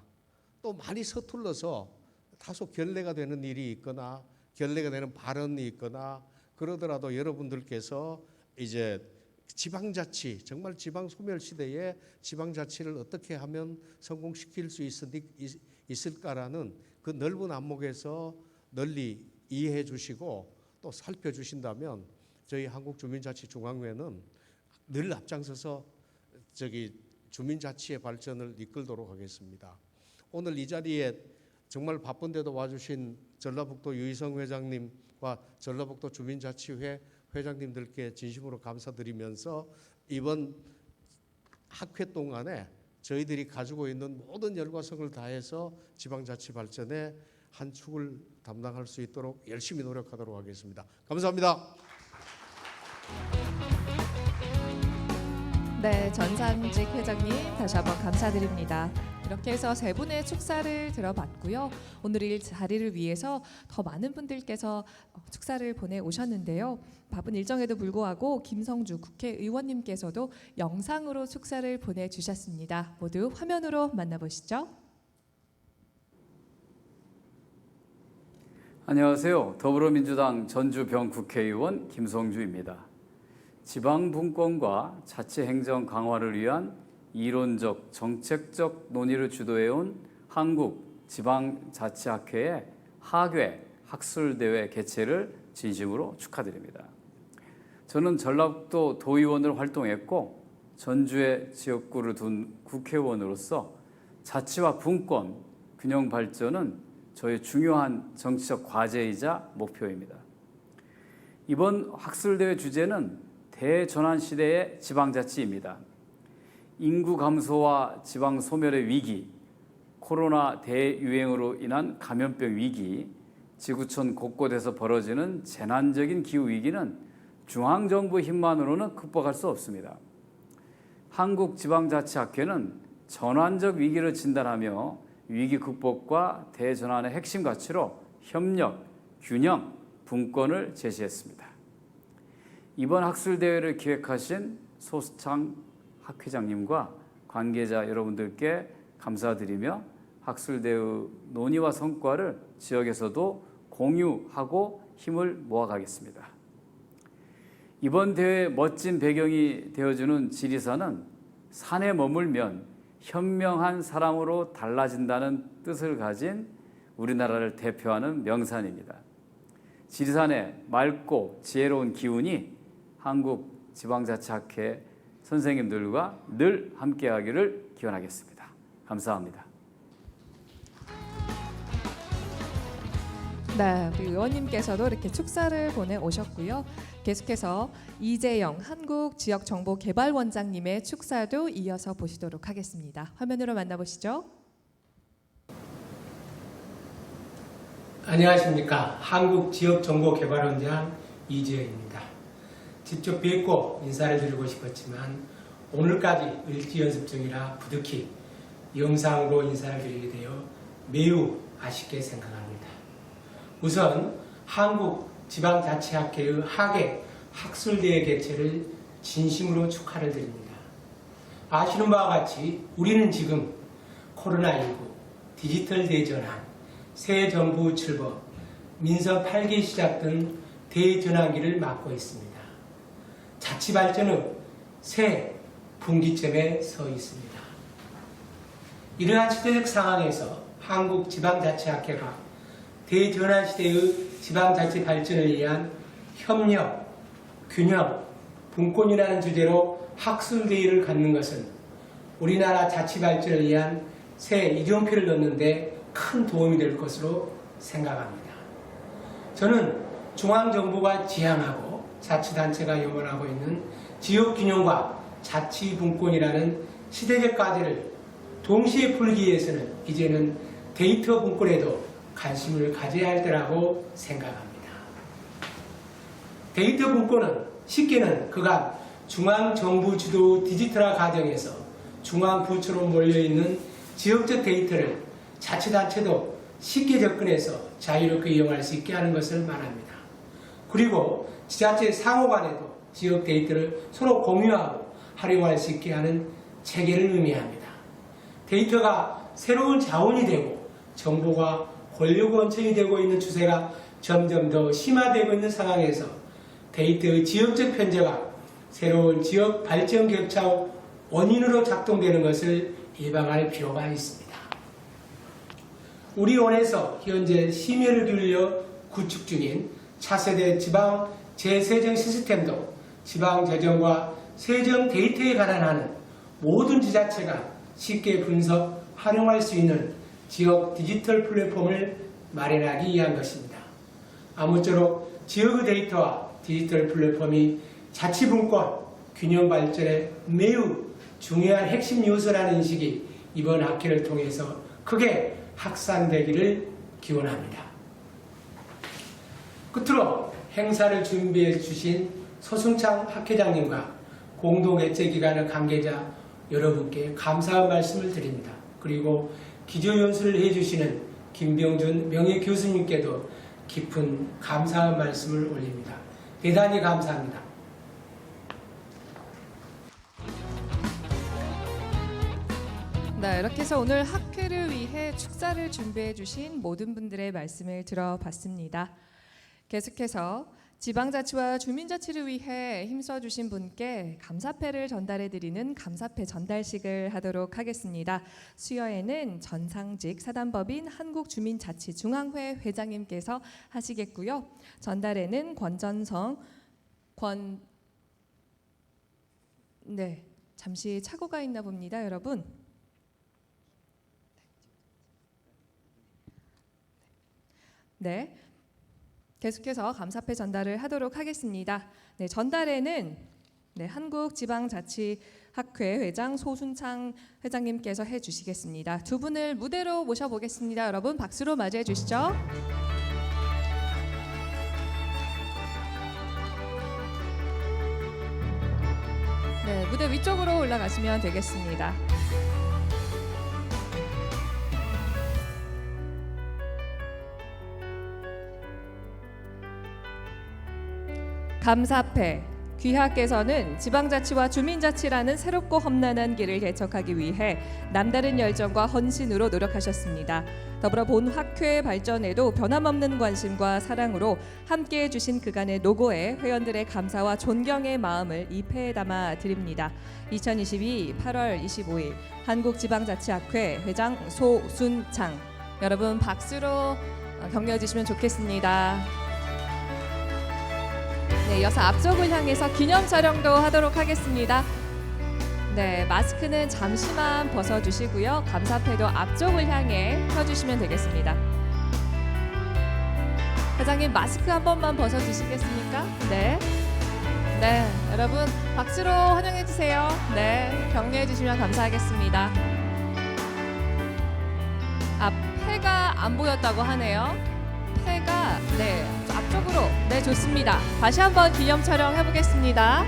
또 많이 서툴러서 다소 결례가 되는 일이 있거나 결례가 되는 발언이 있거나 그러더라도 여러분들께서 이제 지방자치 정말 지방 소멸 시대에 지방자치를 어떻게 하면 성공시킬 수 있을까라는 그 넓은 안목에서 널리 이해해 주시고 또 살펴주신다면 저희 한국주민자치중앙회는 늘 앞장서서 주민자치의 발전을 이끌도록 하겠습니다. 오늘 이 자리에 정말 바쁜데도 와주신 전라북도 유희성 회장님과 전라북도 주민자치회 회장님들께 진심으로 감사드리면서 이번 학회 동안에 저희들이 가지고 있는 모든 열과 성을 다해서 지방자치 발전에 한 축을 담당할 수 있도록 열심히 노력하도록 하겠습니다. 감사합니다. 네, 전상직 회장님 다시 한번 감사드립니다. 이렇게 해서 세 분의 축사를 들어봤고요. 오늘 이 자리를 위해서 더 많은 분들께서 축사를 보내오셨는데요. 바쁜 일정에도 불구하고 김성주 국회의원님께서도 영상으로 축사를 보내주셨습니다. 모두 화면으로 만나보시죠. 안녕하세요. 더불어민주당 전주병 국회의원 김성주입니다. 지방분권과 자치행정 강화를 위한 이론적, 정책적 논의를 주도해온 한국지방자치학회의 학회 학술대회 개최를 진심으로 축하드립니다. 저는 전라북도 도의원으로 활동했고 전주의 지역구를 둔 국회의원으로서 자치와 분권, 균형 발전은 저희 중요한 정치적 과제이자 목표입니다. 이번 학술대회 주제는 대전환 시대의 지방자치입니다. 인구 감소와 지방 소멸의 위기, 코로나 대유행으로 인한 감염병 위기, 지구촌 곳곳에서 벌어지는 재난적인 기후위기는 중앙정부 힘만으로는 극복할 수 없습니다. 한국지방자치학회는 전환적 위기를 진단하며 위기 극복과 대전환의 핵심 가치로 협력, 균형, 분권을 제시했습니다. 이번 학술대회를 기획하신 소수창 학회장님과 관계자 여러분들께 감사드리며 학술대회 논의와 성과를 지역에서도 공유하고 힘을 모아가겠습니다. 이번 대회의 멋진 배경이 되어주는 지리산은 산에 머물면 현명한 사람으로 달라진다는 뜻을 가진 우리나라를 대표하는 명산입니다. 지리산의 맑고 지혜로운 기운이 한국지방자치학회 선생님들과 늘 함께하기를 기원하겠습니다. 감사합니다. 네, 우리 의원님께서도 이렇게 축사를 보내오셨고요. 계속해서 이재영 한국지역정보개발원장님의 축사도 이어서 보시도록 하겠습니다. 화면으로 만나보시죠. 안녕하십니까. 한국지역정보개발원장 이재영입니다. 직접 뵙고 인사를 드리고 싶었지만 오늘까지 을지 연습 중이라 부득이 영상으로 인사를 드리게 되어 매우 아쉽게 생각합니다. 우선 한국지방자치학회의 학예 학술대회 개최를 진심으로 축하를 드립니다. 아시는 바와 같이 우리는 지금 코로나19, 디지털 대전환, 새 정부 출범, 민서 8기 시작 등 대전환기를 맞고 있습니다. 자치 발전은 새 분기점에 서 있습니다. 이러한 시대적 상황에서 한국지방자치학회가 대전환 시대의 지방자치 발전을 위한 협력, 균형, 분권이라는 주제로 학술대회를 갖는 것은 우리나라 자치 발전을 위한 새 이정표를 넣는 데 큰 도움이 될 것으로 생각합니다. 저는 중앙정부가 지향하고 자치단체가 염원하고 있는 지역균형과 자치분권이라는 시대적 과제를 동시에 풀기 위해서는 이제는 데이터 분권에도 관심을 가져야 할 때라고 생각합니다. 데이터 분권은 쉽게는 그간 중앙정부 주도 디지털화 과정에서 중앙부처로 몰려있는 지역적 데이터를 자치단체도 쉽게 접근해서 자유롭게 이용할 수 있게 하는 것을 말합니다. 그리고 지자체 상호 간에도 지역 데이터를 서로 공유하고 활용할 수 있게 하는 체계를 의미합니다. 데이터가 새로운 자원이 되고 정보가 권력 원천이 되고 있는 추세가 점점 더 심화되고 있는 상황에서 데이터의 지역적 편제가 새로운 지역 발전 격차의 원인으로 작동되는 것을 예방할 필요가 있습니다. 우리 원에서 현재 심혈을 기울여 구축 중인 차세대 지방 재세정 시스템도 지방 재정과 세정 데이터에 관한 하는 모든 지자체가 쉽게 분석, 활용할 수 있는 지역 디지털 플랫폼을 마련하기 위한 것입니다. 아무쪼록 지역의 데이터와 디지털 플랫폼이 자치분권, 균형 발전에 매우 중요한 핵심 요소라는 인식이 이번 학회를 통해서 크게 확산되기를 기원합니다. 끝으로 행사를 준비해 주신 소승창 학회장님과 공동개최기관의 관계자 여러분께 감사의 말씀을 드립니다. 그리고 기조연수를 해주시는 김병준 명예교수님께도 깊은 감사의 말씀을 올립니다. 대단히 감사합니다. 네, 이렇게 해서 오늘 학회를 위해 축사를 준비해 주신 모든 분들의 말씀을 들어봤습니다. 계속해서 지방자치와 주민자치를 위해 힘써 주신 분께 감사패를 전달해 드리는 감사패 전달식을 하도록 하겠습니다. 수여에는 전상직 사단법인 한국주민자치중앙회 회장님께서 하시겠고요. 전달에는 잠시 착오가 있나 봅니다, 여러분. 네. 계속해서 감사패 전달을 하도록 하겠습니다. 네, 전달에는 한국지방자치학회 회장 소순창 회장님께서 해주시겠습니다. 두 분을 무대로 모셔보겠습니다. 여러분 박수로 맞이해 주시죠. 네, 무대 위쪽으로 올라가시면 되겠습니다. 감사패 귀하께서는 지방자치와 주민자치라는 새롭고 험난한 길을 개척하기 위해 남다른 열정과 헌신으로 노력하셨습니다. 더불어 본 학회의 발전에도 변함없는 관심과 사랑으로 함께해 주신 그간의 노고에 회원들의 감사와 존경의 마음을 이 패에 담아 드립니다. 2022 8월 25일 한국지방자치학회 회장 소순창, 여러분 박수로 격려해 주시면 좋겠습니다. 네, 이어서 앞쪽을 향해서 기념 촬영도 하도록 하겠습니다. 네, 마스크는 잠시만 벗어주시고요. 감사패도 앞쪽을 향해 펴주시면 되겠습니다. 회장님 마스크 한 번만 벗어주시겠습니까? 네. 네, 여러분 박수로 환영해 주세요. 네, 격려해 주시면 감사하겠습니다. 패가 안 보였다고 하네요. 패가 앞쪽으로 좋습니다. 다시 한번 기념 촬영 해보겠습니다.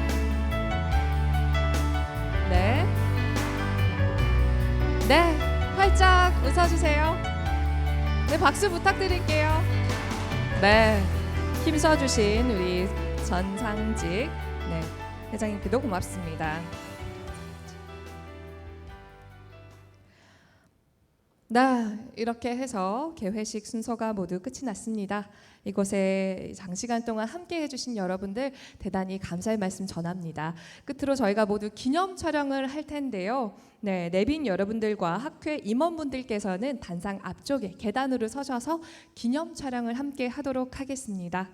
네, 활짝 웃어주세요. 네, 박수 부탁드릴게요. 네, 힘써주신 우리 전상직 회장님께도 고맙습니다. 이렇게 해서 개회식 순서가 모두 끝이 났습니다. 이곳에 장시간 동안 함께 해주신 여러분들 대단히 감사의 말씀 전합니다. 끝으로 저희가 모두 기념 촬영을 할 텐데요. 내빈 여러분들과 학회 임원분들께서는 단상 앞쪽에 계단으로 서셔서 기념 촬영을 함께 하도록 하겠습니다.